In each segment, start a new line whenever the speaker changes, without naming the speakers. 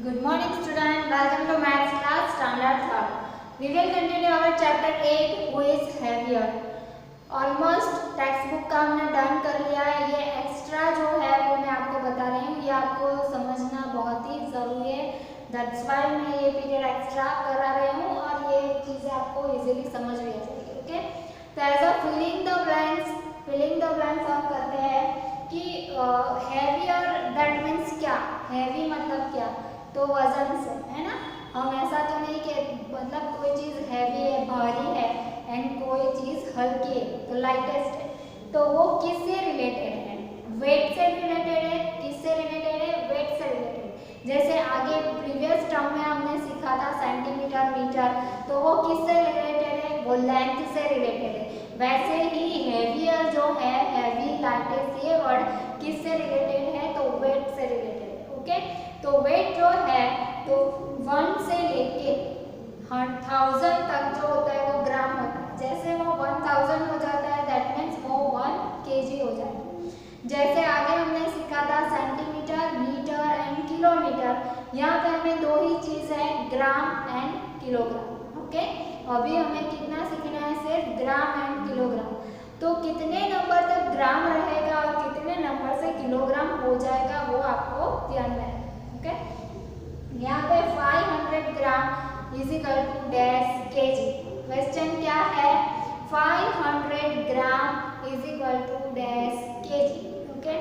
Good morning student, welcome to maths class standard 3rd. We will continue our chapter 8 who is heavier. Almost text book का हमने done कर लिया है। ये extra जो है वो मैं आपको बता रही हूँ, ये आपको समझना बहुत ही ज़रूरी है। दैट्स व्हाई मैं ये पीरियड एक्स्ट्रा करा रही हूँ और ये चीज़ें आपको इजीली समझ भी आ जाएगी। ओके, तो as a filling the blanks हम करते हैं कि हैवियर दैट मीन्स क्या, हैवी मतलब क्या, तो वजन से, है ना। हम ऐसा तो नहीं कि मतलब कोई चीज़ हैवी है, भारी है, एंड कोई चीज़ हल्की है तो लाइटेस्ट है, तो वो किससे रिलेटेड है? वेट से रिलेटेड है। किससे रिलेटेड है? वेट से रिलेटेड। जैसे आगे प्रीवियस टर्म में हमने सीखा था सेंटीमीटर, मीटर, तो वो किससे रिलेटेड है? वो लेंथ से रिलेटेड है। वैसे ही हैवियर जो है, हैवी, लाइटेस्ट, ये वर्ड किससे रिलेटेड है? तो वेट से रिलेटेड है। ओके, तो वेट जो है तो 1 से लेके 1000 तक जो होता है वो ग्राम होता है। जैसे वो 1000 हो जाता है दैट मीन्स वो 1 kg हो जाता है। जैसे आगे हमने सीखा था सेंटीमीटर, मीटर एंड किलोमीटर, यहाँ पे हमें दो ही चीज है, ग्राम एंड किलोग्राम। ओके, अभी हमें कितना सीखना है? सिर्फ ग्राम एंड किलोग्राम। तो कितने नंबर तक ग्राम रहेगा और कितने नंबर से किलोग्राम हो जाएगा वो आपको ध्यान में रखना है। ओके, यहाँ पे 500 gram is equal to dash KG. Question क्या है? 500 gram is equal to dash KG. Okay,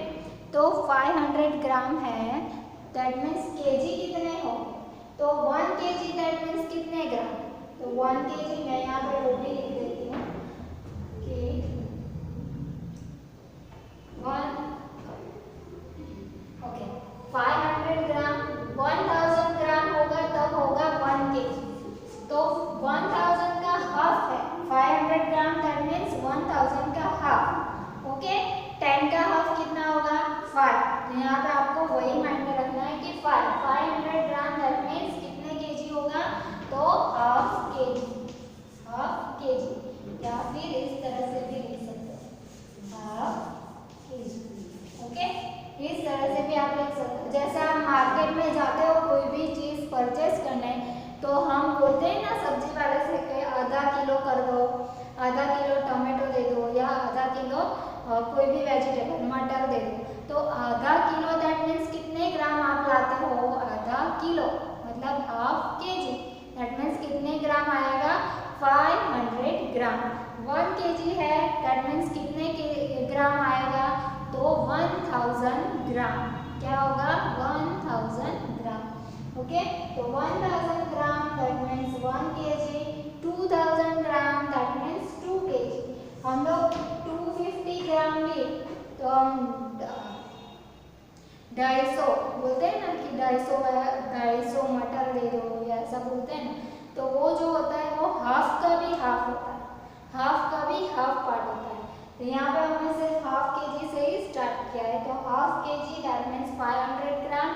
तो 500 ग्राम है दैट मीन्स केजी कितने हो? तो 1 केजी दैट मीन्स कितने ग्राम? तो 1 केजी मैं यहाँ पे वो भी लिख देती हूँ कि 500 ग्राम 1000 ग्राम होगा तब होगा 1 केजी। तो 1000 का हाफ है 500 ग्राम दैट मीन्स 1000 का हाफ। ओके, 10 का हाफ कितना होगा? 5। तो यहाँ पे आपको वही माइंड में रखना है कि 500 ग्राम दैट मीन्स कितने केजी होगा? तो हाफ केजी, या फिर इस तरह से भी लिख सकते हो हाफ केजी। ओके, इस तरह से भी आप लिख सकते हो। जैसे आप मार्केट में जाते हो कोई भी चीज़ परचेस करने, तो हम बोलते हैं ना सब्जी वाले से कि आधा किलो कर दो, आधा किलो टमाटो दे दो, या आधा किलो कोई भी वेजिटेबल मटर दे दो। तो आधा किलो दैट मीन्स कितने ग्राम आप लाते हो? आधा किलो मतलब हाफ केजी दैट मीन्स कितने ग्राम आएगा? 500 ग्राम। 1 केजी है दैट मीन्स कितने ग्राम आएगा? तो 1000 ग्राम। क्या होगा? 1000 ग्राम। ओके, तो 1000 ग्राम that means 1 KG, 2000 gram that means 2 KG. हम लोग 250 ग्राम भी तो हम 250 बोलते हैं ना कि 250 मटर दे दो, या ऐसा बोलते हैं ना, तो वो जो होता है वो हाफ का भी हाफ होता है, हाफ का भी हाफ पार्ट होता है। तो यहाँ पे हमने सिर्फ हाफ केजी से ही स्टार्ट किया है। तो हाफ केजी दैट मीन्स 500 ग्राम,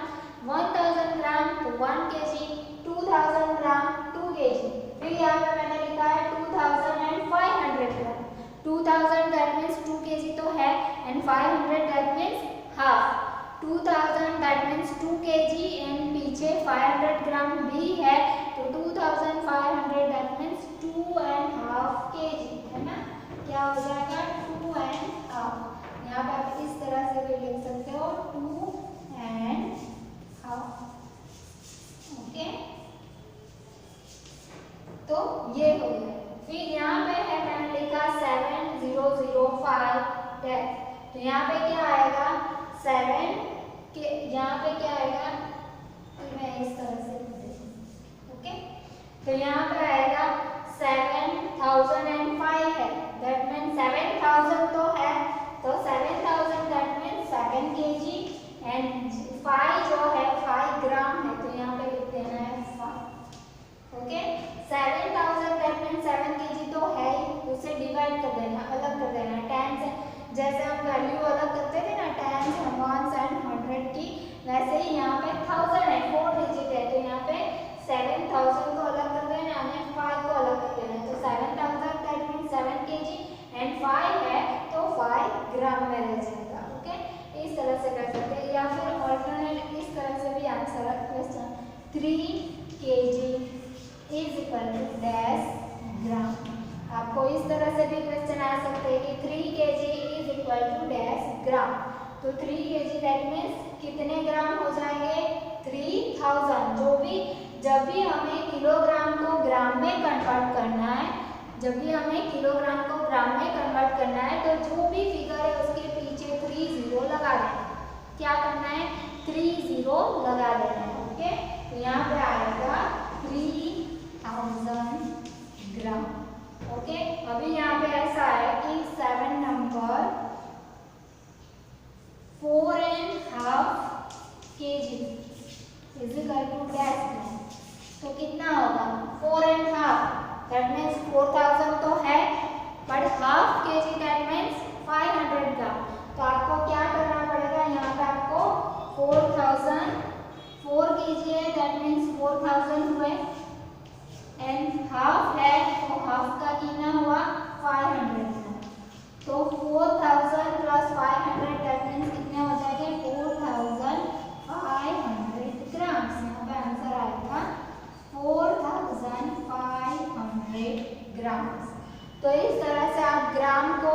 1000 ग्राम तो 1 केजी, 2000 ग्राम 2 केजी। फिर यहाँ पे मैंने लिखा है 2500 ग्राम। 2000 दैट मीन्स 2 केजी तो है, and 500 that means half. 2000 that means 2 KG and पीछे 500 ग्राम भी है, तो 2500 दैट मीन्स 2.5 केजी, है ना। क्या हो जाएगा? 2.5। यहाँ पे आप इस तरह से भी लिख सकते हो 2.5। ओके, तो ये हो गया। फिर यहाँ पे है मैंने लिखा 7005 डैश। तो यहाँ पे क्या आएगा? 7 के यहाँ पे क्या आएगा? तो मैं इस तरह से लिख देती हूँ। ओके, तो यहाँ पे आएगा 7005 है दैट मीन्स 7000 तो है, तो 7000 दैट मीन्स 7 केजी, एंड 5 जो है 5 ग्राम है, तो यहाँ पे लिख देना है 5। ओके, 7000 दैट मीन्स 7 केजी तो है ही, उसे डिवाइड कर देना, अलग कर देना 10 से। जैसे हम वैल्यू अलग करते थे ना 10, 1 एंड 100 की, वैसे ही यहाँ पे 1000 है, 4 डिजिट है, तो यहाँ पे 7000 को अलग कर देना और 5 को अलग कर देना। तो 7000 दैट मीन्स 7 केजी एंड 5 है तो 5 ग्राम में रह जाएगा। ओके, इस तरह से कर सकते हैं, या फिर ऑल्टरनेट इस तरह से भी answer question 3 kg is equal to dash gram. आपको इस तरह से भी क्वेश्चन आ सकते हैं कि 3 kg is equal to dash gram. तो 3 kg दैट मीन्स कितने ग्राम हो जाएंगे 3000। जब भी हमें किलोग्राम को ग्राम में कन्वर्ट करना है, जब भी हमें किलोग्राम को ग्राम में कन्वर्ट करना है तो जो भी फिगर है उसके पीछे 30 लगा देना है। क्या करना है 30 लगा देना है। ओके, तो यहाँ पे आएगा 3000 ग्राम। ओके, अभी यहाँ पे ऐसा है कि 7 number 4.5 kg is equal to dash gram. तो कितना होगा 4.5 दैट मीन्स 4000 तो है, but half kg that means 500 gram. तो आपको क्या करना पड़ेगा, यहाँ पे आपको 4000 4 kg है दैट मीन्स 4000 हुए एंड हाफ है तो हाफ का कितना हुआ 500 ग्राम। तो 4000 प्लस 500 दैट मीन्स कितने हो जाएंगे 4500 ग्राम। यहाँ पे आंसर आएगा 4500 ग्राम। तो इस तरह से आप ग्राम को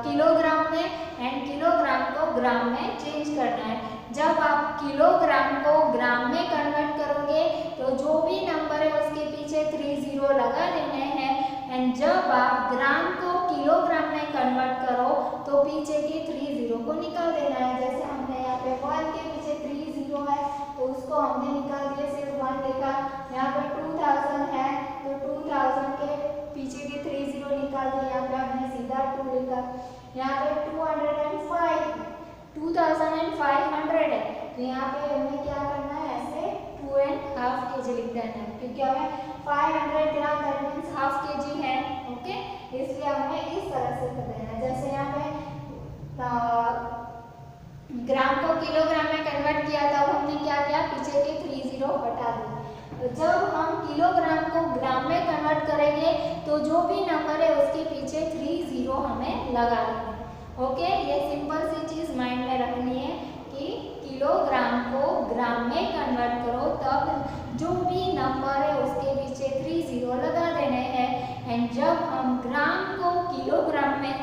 किलोग्राम में एंड किलोग्राम को ग्राम में चेंज करना है। जब आप किलोग्राम को ग्राम में कन्वर्ट करोगे तो जो भी नंबर है उसके पीछे 30 लगा देने हैं एंड जब आप ग्राम को किलोग्राम में कन्वर्ट करो तो पीछे के 30 को निकाल देना है। जैसे हमने यहाँ पे 1 के पीछे 30 है तो उसको हमने निकाल दिया, सिर्फ 1 लिखा। यहाँ पे 2000 है तो 2000 के पीछे के 30 निकाल दिया, यहाँ पे हमने सीधा 2 लिखा। यहाँ पे 2500 है तो यहाँ पे हमें क्या करना है ऐसे 2.5 kg लिख देना है, क्योंकि हमें 500 ग्राम दैट मीन्स हाफ kg है। ओके, इसलिए हमें इस तरह से कर देना है। जैसे यहाँ पे ग्राम को किलोग्राम में कन्वर्ट किया तब हमने क्या किया पीछे के 30 हटा दिए। तो जब हम किलोग्राम को ग्राम में कन्वर्ट करेंगे तो जो भी नंबर है उसके पीछे 30 हमें लगा देना है। ओके, ये सिंपल सी चीज माइंड में रखनी है कि किलोग्राम को ग्राम में कन्वर्ट करो तब जो भी नंबर है उसके पीछे 30 लगा देने हैं एंड जब हम ग्राम को किलोग्राम में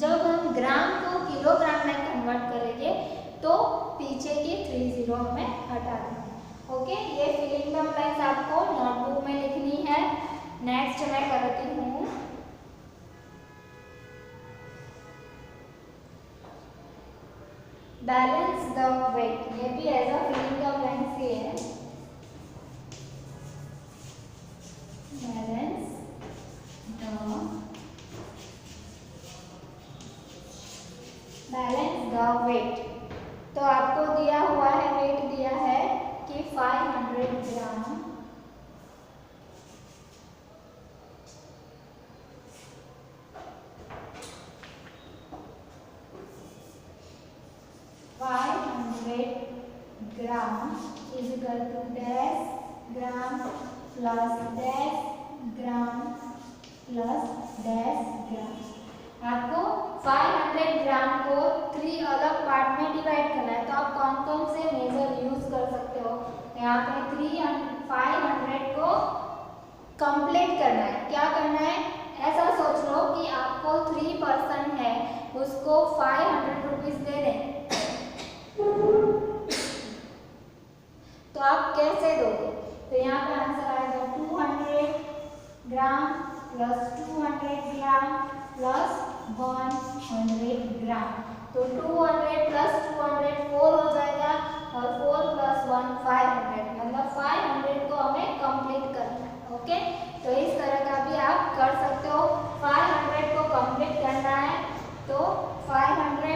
जब हम ग्राम को किलोग्राम में कन्वर्ट करेंगे तो पीछे के 30 हमें हटा देंगे। ओके, ये फिलिंग द ब्लैंक्स आपको नोटबुक में लिखनी है। नेक्स्ट मैं करती हूँ बैलेंस द वेट। ये भी as a filling the blanks ही है। Balance the weight. तो आपको दिया हुआ है वेट दिया है कि 500 gram 500 gram is equal to dash gram plus dash gram plus dash gram. आपको 500 ग्राम को 3 अलग पार्ट में डिवाइड करना है। तो आप कौन कौन से मेजर यूज कर सकते हो, यहाँ पे 500 को कंप्लीट करना है। क्या करना है, ऐसा सोच लो कि आपको 3 पर्सन है उसको 500 रुपीज दे दें तो आप कैसे दोगे। तो यहाँ पे आंसर आएगा 200 ग्राम प्लस 200 ग्राम प्लस 100 ग्राम। तो 200 प्लस 200 4 हो जाएगा और 4 प्लस 1 500, मतलब 500 को हमें कंप्लीट करना है। ओके, तो इस तरह का भी आप कर सकते हो। 500 को कंप्लीट करना है तो 500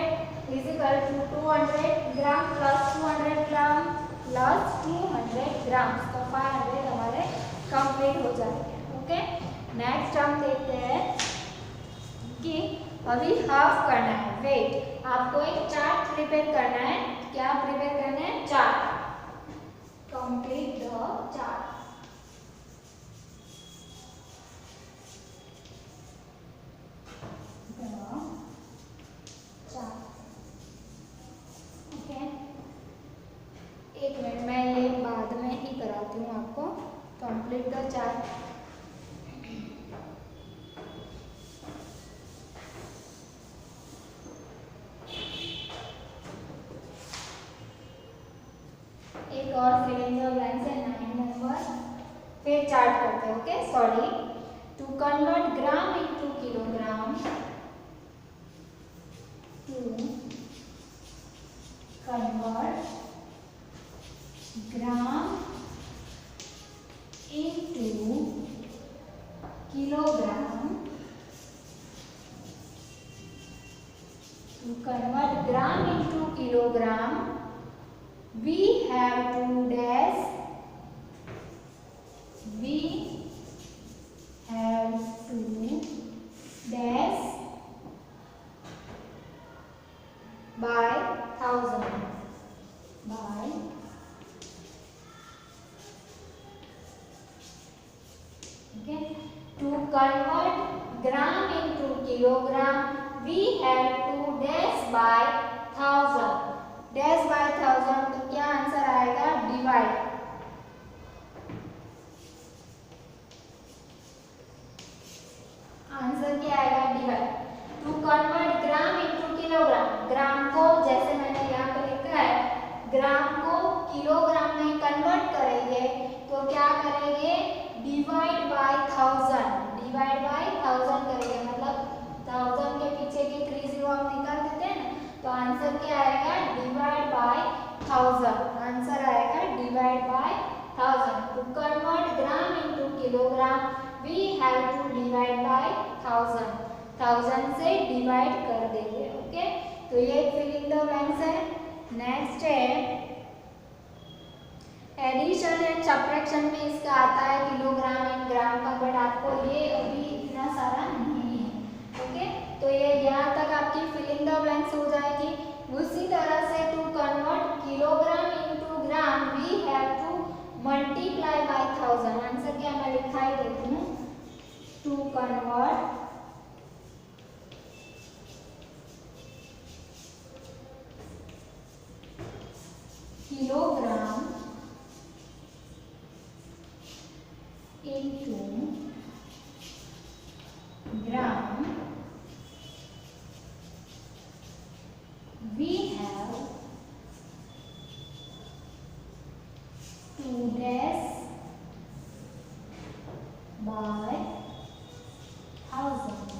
is equal to 200 gram plus 200 gram plus 200 gram. तो 500 हमारे कंप्लीट हो जाएंगे। ओके, नेक्स्ट हम देखते हैं कि अभी हाफ करना है वेट। आपको एक चार्ट प्रिपेयर करना है। क्या प्रिपेयर करना है, chart. Complete the chart. Okay, complete the chart. एक और फिलिंग द ब्लैंक्स है 9 नंबर, फिर चार्ट करते हैं। Okay sorry, to convert gram into kilogram, to convert gram into kilogram, to convert gram into kilogram we have to dash, we have to dash by 1000, by okay, to convert gram into kilogram we have to dash by 1000, dash by 1000, तो क्या answer आएगा? Divide. Answer क्या आएगा? Divide. To convert gram into kilogram, gram को जैसे मैंने यहाँ पे लिखा है, ग्राम को किलोग्राम में कन्वर्ट करेंगे तो क्या करेंगे? डिवाइड बाय 1000, डिवाइड बाय 1000 करेंगे, मतलब 1000 के पीछे के 30 हम निकाल देते हैं ना, तो आंसर क्या आएगा? डिवाइड बाय 1000, आंसर आएगा divide by 1000। To convert gram into kilogram we have to divide by 1000, 1000 से डिवाइड कर देंगे। ओके, तो ये फिलिंग द ब्लैंक्स है। नेक्स्ट है एडिशन एंड सब्ट्रैक्शन में इसका आता है किलोग्राम एंड ग्राम का, बट आपको ये अभी इतना सारा नहीं है। ओके, तो ये यहाँ तक आपकी फिलिंग द ब्लैंक्स हो जाएगी। उसी तरह से to convert kilogram into gram we have to multiply by 1000, answer क्या मैं लिखा ही देती हूँ, to convert kilogram into gram we have to dash by 1000,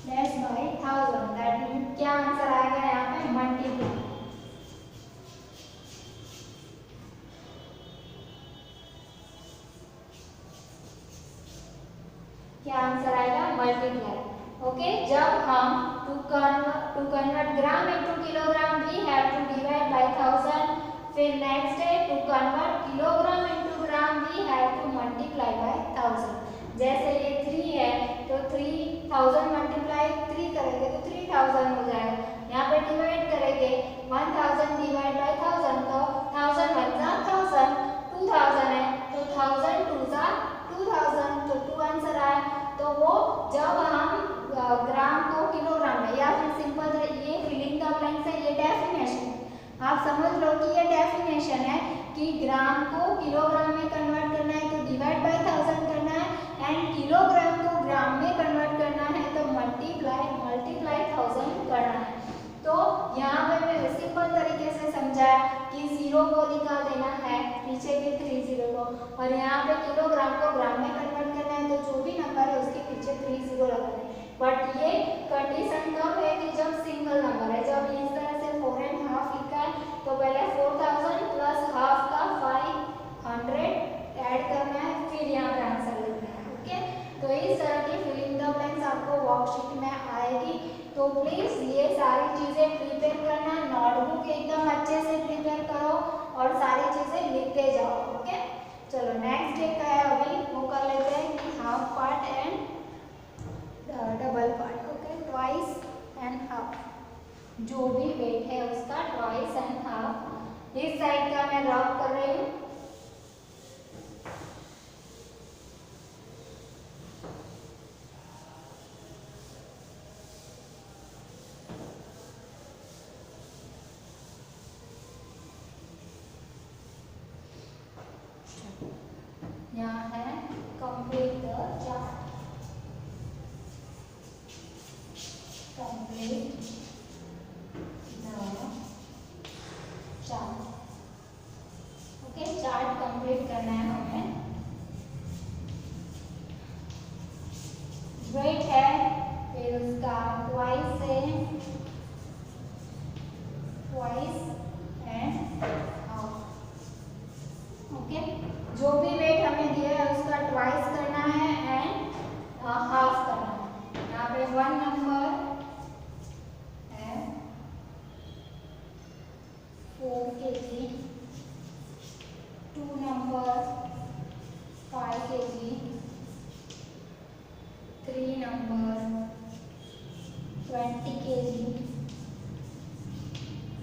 dash by 1000, that means क्या आंसर आएगा यहाँ पे? मल्टीप्लाई। क्या आंसर आएगा? मल्टीप्लाई। ओके, जब हम to convert gram into kilogram we have to divide by 1000, फिर नेक्स्ट है to convert kilogram into gram we have to multiply by 1000। जैसे ये 3 है तो 3000 मल्टीप्लाई 3 करेंगे तो 3000 हो जाएगा। यहाँ पे डिवाइड करेंगे 1000 डिवाइड बाय 1000, तो 1000 1 जा 1000, 2000 है तो 1000 2 जा 2000, तो 2 आंसर आया। तो वो जब हम ग्राम को किलोग्राम में, या फिर सिंपल ये फिलिंग द ब्लैंक्स है, ये डेफिनेशन आप समझ लो कि ये डेफिनेशन है कि ग्राम को किलोग्राम में कन्वर्ट करना है तो डिवाइड बाय 1000 करना है, एंड किलोग्राम को ग्राम में कन्वर्ट करना है तो मल्टीप्लाई 1000 करना है। तो यहाँ पे मैं सिंपल तरीके से समझाया कि 0 को निकाल देना है पीछे के 30 को, और यहाँ पे किलोग्राम को ग्राम में कन्वर्ट करना है तो जो भी नंबर है उसके पीछे 30 लगाना है। बट ये कंडीशन कब है कि जब सिंगल नंबर है, जब इस तरह से 4.5 लिखा है तो पहले 4000 प्लस हाफ का 500 ऐड करना है, फिर यहाँ पे आंसर लिखना है। ओके, तो इस तरह की फिलिंग द ब्लैंक्स आपको वर्कशीट में आएगी, तो प्लीज ये सारी चीजें प्रिपेयर करना, नोटबुक एकदम अच्छे से प्रिपेयर करो और सारी चीजें लिखते जाओ। ओके, चलो नेक्स्ट डे का है अभी वो कर लेते हैं कि half part and double part. Okay, twice and half, जो भी वेट है उसका ट्वाइस एंड हाफ। इस साइड का मैं रब कर रही हूँ। यहाँ है complete the chart, complete the chart. Okay, chart complete करना है हमें। वेट है, फिर उसका ट्वाइस है, ट्वाइस एंड हाफ। ओके, जो भी वेट हमें दिया है उसका ट्वाइस करना है एंड हाफ करना है। यहाँ पे 1 नंबर है 4 kg, 2 number 5 kg, 3 number 20 kg,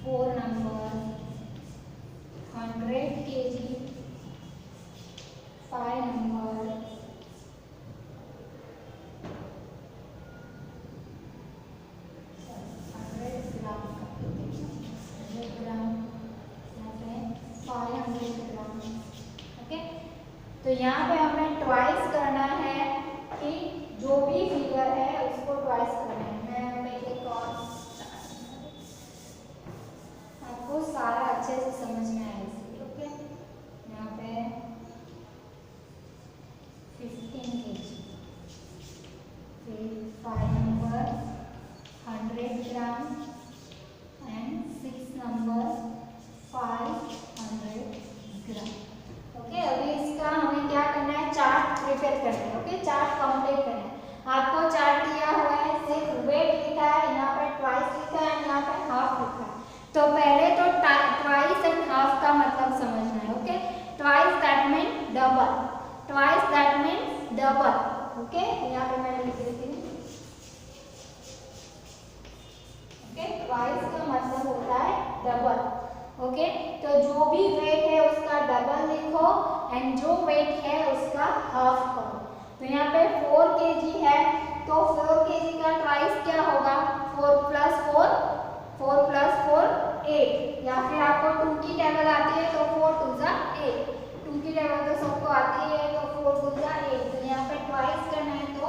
4 number 100 kg, 5 number 100 ग्राम, 100 ग्राम, 500 ग्राम। ओके, तो यहाँ पे हमें ट्वाइस करना है कि जो भी फिगर है उसको ट्वाइस करना है। मैं एक और आपको सारा अच्छे से समझ में आए इसलिए। ओके, यहाँ पे 15 kg, फिर 5 number 100 gram and 6 number 500 gram. Okay, अभी इसका हमें क्या करना है, चार्ट प्रिपेयर करना है। ओके, चार्ट कंप्लीट करना है। आपको चार्ट दिया हुआ है, सिर्फ वेट लिखा है, यहाँ पे ट्वाइस लिखा है, यहाँ पे हाफ लिखा है। तो पहले तो ट्वाइस एंड हाफ का मतलब समझना है। Okay, twice that means double, twice that means double. Okay, यहाँ पे मैंने लिख देती हूँ। ओके, ट्वाइस का मतलब होता है डबल। ओके, तो जो भी वेट है उसका डबल लिखो एंड जो वेट है उसका हाफ करो। तो यहाँ पे 4 kg है, तो 4 kg का ट्वाइस क्या होगा, 4 + 4, 4 + 4 8, या फिर आपको 2 की टेबल आती है तो 4 2 ज़ा 8, 2 की टेबल तो सबको आती है तो 4 2 ज़ा 8। तो यहाँ पे ट्वाइस करना है तो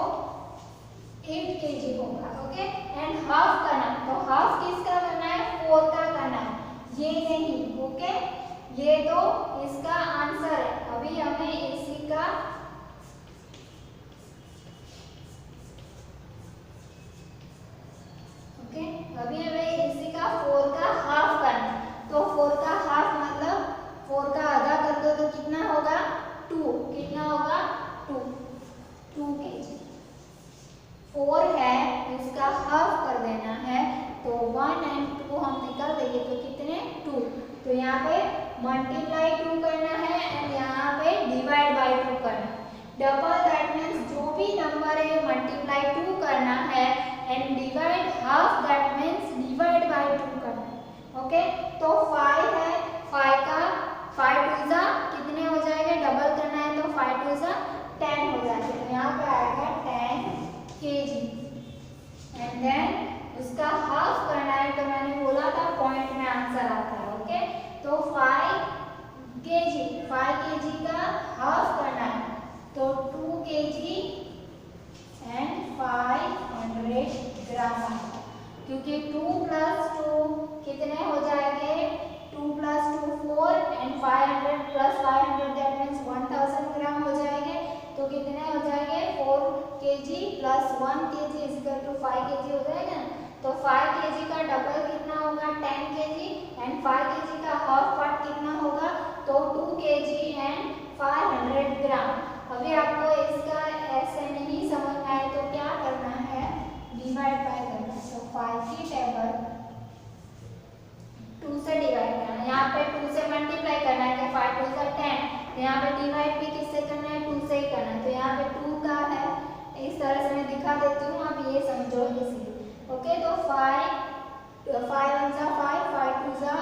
8 kg होगा। ओके, एंड हाफ करना, तो हाफ किसका करना है, 4 का करना है, ये नहीं। ओके, ये तो इसका आंसर है। अभी हमें इसी का ओके, अभी हमें इसी का 4 का हाफ करना है। तो 4 का हाफ मतलब 4 का आधा कर दो तो कितना होगा, 2, कितना होगा 2 kg। 4 है उसका हाफ कर देना है, तो 1 एंड 2 हम निकाल देंगे तो कितने 2। तो यहाँ पे मल्टीप्लाई 2 करना है एंड यहाँ पे डिवाइड बाय 2 करना है। डबल दैट मीन्स जो भी नंबर है मल्टीप्लाई 2 करना है and divide half that means divide by 2 करना है। ओके, तो 5 है, 5 का 5 2 ज़ा कितने हो जाएंगे, डबल करना है तो 5 2 ज़ा 10 हो जाएगा। तो यहाँ पे आएगा 10 kg एंड देन उसका हाफ करना है, तो मैंने बोला था पॉइंट में आंसर आता है। ओके, तो 5 kg का हाफ करना है तो 2 kg एंड 500 ग्राम, क्योंकि 2 + 2 कितने हो जाएंगे, 2 + 2 4 एंड 500 + 500 दैट मीन्स 1000 ग्राम हो जाएंगे। तो कितने हो जाएंगे, 4 kg + 1 kg = 5 kg हो जाएगा। तो 5 kg का डबल कितना होगा, 10 kg एंड 5 kg का हाफ पार्ट कितना होगा, तो 2 kg एंड 500 ग्राम। अभी आपको इसका ऐसे नहीं समझ में आए तो क्या करना है, डिवाइड बाय करना है। तो 5 की टेबल 2 से डिवाइड करना है, यहाँ पे 2 से मल्टीप्लाई करना है, 5 2 ज़ा 10। यहाँ पे डिवाइड भी किससे करना है, 2 से ही करना है। तो यहाँ पे 2 का है, इस तरह से मैं दिखा देती हूँ, आप ये समझो इसलिए। ओके, तो 5 1 ज़ा 5, 5 2 ज़ा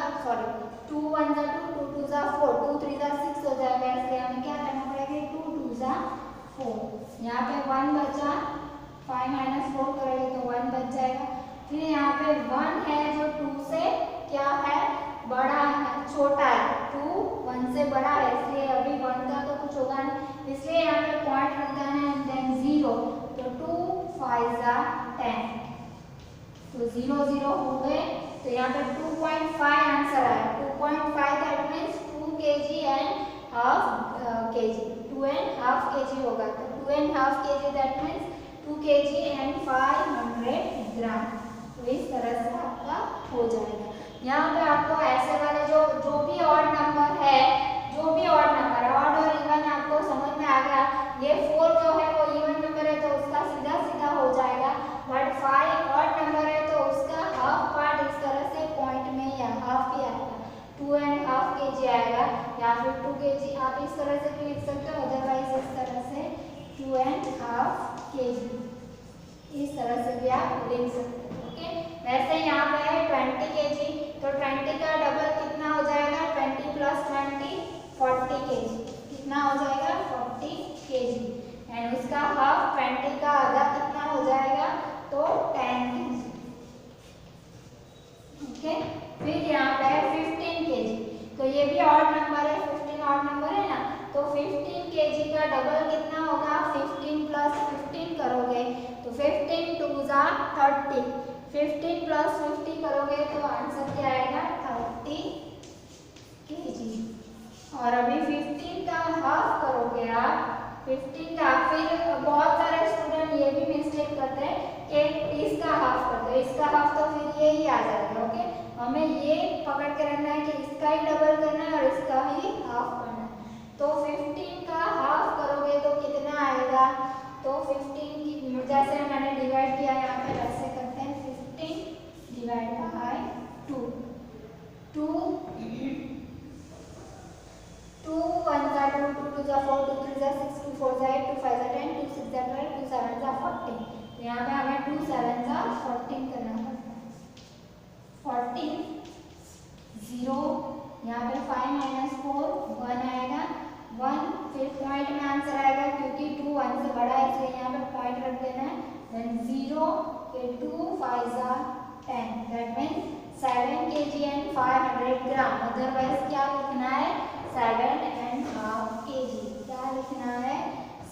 2 1 ज़ा 2, 2 2 ज़ा 4, 2 3 ज़ा 6 हो जाएगा। इसलिए हमें क्या करना पड़ेगा, 2 2 ज़ा 4। यहाँ पे 1 बचा, 5 - 4 करेंगे तो 1 बच जाएगा। फिर यहाँ पे 1 है जो 2 से क्या है, बड़ा है, छोटा है, 2 1 से बड़ा है, इसलिए अभी 1 का तो कुछ होगा नहीं। इसलिए यहाँ पे पॉइंट रख देना है, देन 0, तो 2 5 10, तो 0 0 हो गए। तो यहाँ पे 2.5 आंसर आया। 2.5 that means 2 kg and half kg, 2.5 kg होगा। तो 2.5 kg that means 2 kg and 500 gram. तो इस तरह से आपका हो जाएगा। यहाँ पे आपको ऐसे वाले जो भी ऑड नंबर है, जो भी ऑड नंबर है, ऑड और इवन आपको समझ में आ गया। ये 4 जो है वो इवन नंबर है तो उसका सीधा सीधा हो जाएगा, बट 5 ऑड नंबर है तो उसका हाफ पार्ट इस तरह से पॉइंट में या हाफ ही आएगा, 2.5 kg आएगा, या फिर 2 kg आप इस तरह से भी लिख सकते हो, अदरवाइज इस तरह से 2.5 kg, इस तरह से भी आप लिख सकते हो। ओके, वैसे यहाँ पे है 20 kg, तो 20 का डबल कितना हो जाएगा, 20 + 20 40 kg, कितना हो जाएगा 40 kg, एंड उसका हाफ 20 का आधा कितना हो जाएगा, तो 10 kg। ओके, फिर यहाँ पे है 15 kg, तो ये भी ऑड नंबर है, 15 ऑड नंबर है ना, तो 15 kg का डबल कितना होगा, 15 + 15 करोगे तो 15 × 2 = 30, 15 + 50 करोगे तो आंसर क्या आएगा, 30 kg। और अभी 15 का हाफ करोगे आप, 15 का, फिर बहुत सारे स्टूडेंट ये भी मिस्टेक करते हैं कि इसका हाफ करते हैं, इसका हाफ तो फिर ये ही आ जाएगा। ओके, हमें ये पकड़ के रखना है कि इसका ही डबल करना है और इसका ही हाफ करना है। तो 15 का हाफ करोगे तो कितना आएगा, तो 15 की जैसे मैंने डिवाइड किया यहाँ पे वैसे करते हैं, 15 / 2, 2 2 1 = 2, 2 2 = 4, 2 3 = 6, 2 4 = 8, 2 5 = 10, 2 6 = 12, 2 7 = 14। तो यहाँ पे हमें 2 7 = 14 करना पड़ता है, 14 0, यहाँ पे 5 - 4 1 आएगा, 1, फिर पॉइंट में आंसर आएगा क्योंकि 2 1 से बड़ा है इसलिए यहाँ पे पॉइंट रख देना है, देन 0, फिर 2 5 = 10, that means 7 kg and 500 gram, otherwise क्या लिखना है, 7.5 kg, क्या लिखना है,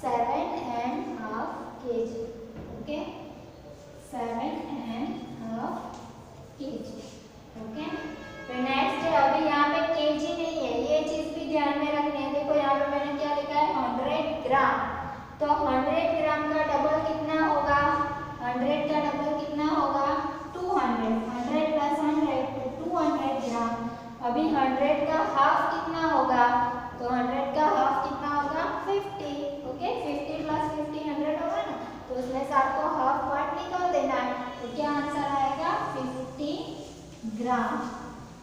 7.5 kg। Okay, 7.5 kg। ओके, फिर नेक्स्ट है, अभी यहाँ पे kg नहीं है, ये चीज भी ध्यान में रखनी है। देखो यहाँ पे मैंने क्या लिखा है, 100 ग्राम, तो 100 ग्राम का डबल कितना होगा, 100 का डबल कितना होगा, 200, 100 + 100 तो 200 ग्राम। अभी 100 का हाफ कितना होगा, तो 100 का हाफ कितना होगा, 50। ओके, 50 + 50 100 होगा ना, तो उसमें से आपको हाफ पार्ट निकाल देना है, तो क्या आंसर आएगा, 50 ग्राम।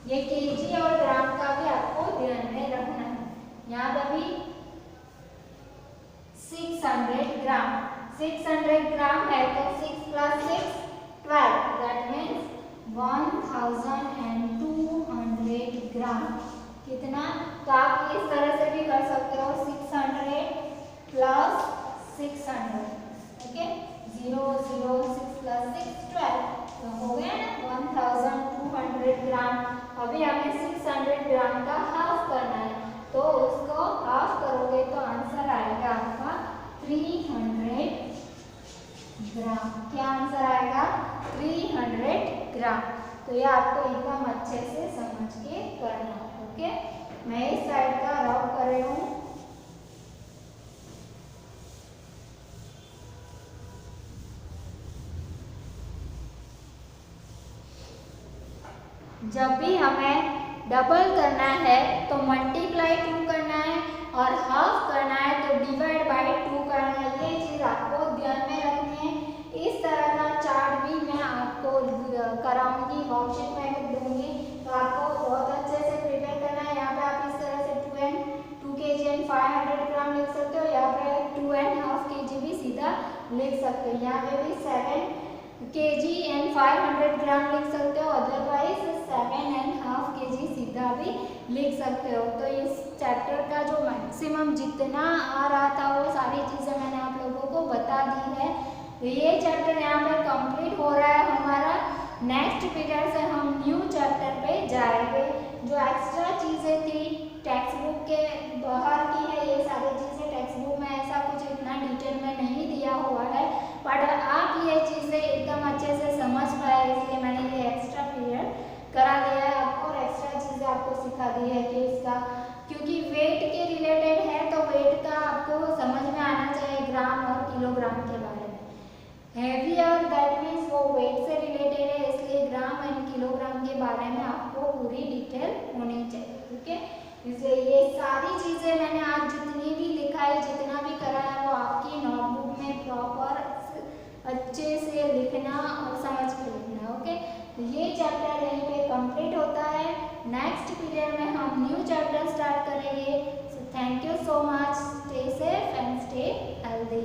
ये केजी और ग्राम का भी आपको ध्यान में रखना है। यहाँ पे भी 600 ग्राम, 600 ग्राम है तो 6 + 6 12, दैट मीन्स 1200 ग्राम, कितना, तो आप इस तरह से भी कर सकते हो, 600 + 600, ओके, 0 0 6 + 6 12, तो हो गया ना 1200 ग्राम। अभी हमें 600 ग्राम का हाफ करना है, तो उसको हाफ करोगे तो आंसर आएगा आपका 300 ग्राम। क्या आंसर आएगा, 300 ग्राम। तो ये आपको एकदम अच्छे से समझ के करना है। ओके, मैं इस साइड का रब कर रही हूँ। जब भी हमें डबल करना है तो मल्टीप्लाई 2 करना है और हाफ करना है तो डिवाइड बाय 2 करना है। ये चीज़ आपको ध्यान में रखनी है। इस तरह का चार्ट भी मैं आपको कराऊंगी, वर्कशीट में दूंगी, तो आपको बहुत अच्छे से प्रिपेयर करना है। यहाँ पे आप इस तरह से 2 kg एंड 500 ग्राम लिख सकते हो, यहाँ पे 2.5 kg भी सीधा लिख सकते हो, यहाँ पे भी 7 kg एंड 500 ग्राम लिख सकते हो, अदरवाइज 7.5 kg सीधा भी लिख सकते हो। तो इस चैप्टर का जो मैक्सिमम जितना आ रहा था वो सारी चीज़ें मैंने आप लोगों को बता दी है। तो ये चैप्टर यहाँ पर कंप्लीट हो रहा है हमारा। नेक्स्ट पीरियड से हम न्यू चैप्टर पे जाएंगे। जो एक्स्ट्रा चीज़ें थी टेक्स्ट बुक के बाहर की है, ये सारी चीज़ें टेक्स्ट बुक में डिटेल में नहीं दिया हुआ है, बट आप ये चीज़ें एकदम अच्छे से समझ पाए, इसलिए मैंने ये एक्स्ट्रा पीरियड करा दिया है आपको और एक्स्ट्रा चीज़ें आपको सिखा दी है कि इसका, क्योंकि वेट के रिलेटेड है तो वेट का आपको समझ में आना चाहिए ग्राम और किलोग्राम के बारे में। हेवियर दैट मीन्स वो वेट से रिलेटेड है, इसलिए ग्राम एंड किलोग्राम के बारे में आपको पूरी डिटेल होनी चाहिए। ठीक है, इसलिए ये सारी चीज़ें मैंने आज जितनी भी लिखा है, जितना भी करा है, वो आपकी नोटबुक में प्रॉपर अच्छे से लिखना और समझ के लिखना। ओके, तो ये चैप्टर यहीं पे कंप्लीट होता है। नेक्स्ट पीरियड में हम न्यू चैप्टर स्टार्ट करेंगे। So thank you so much, stay safe and stay healthy.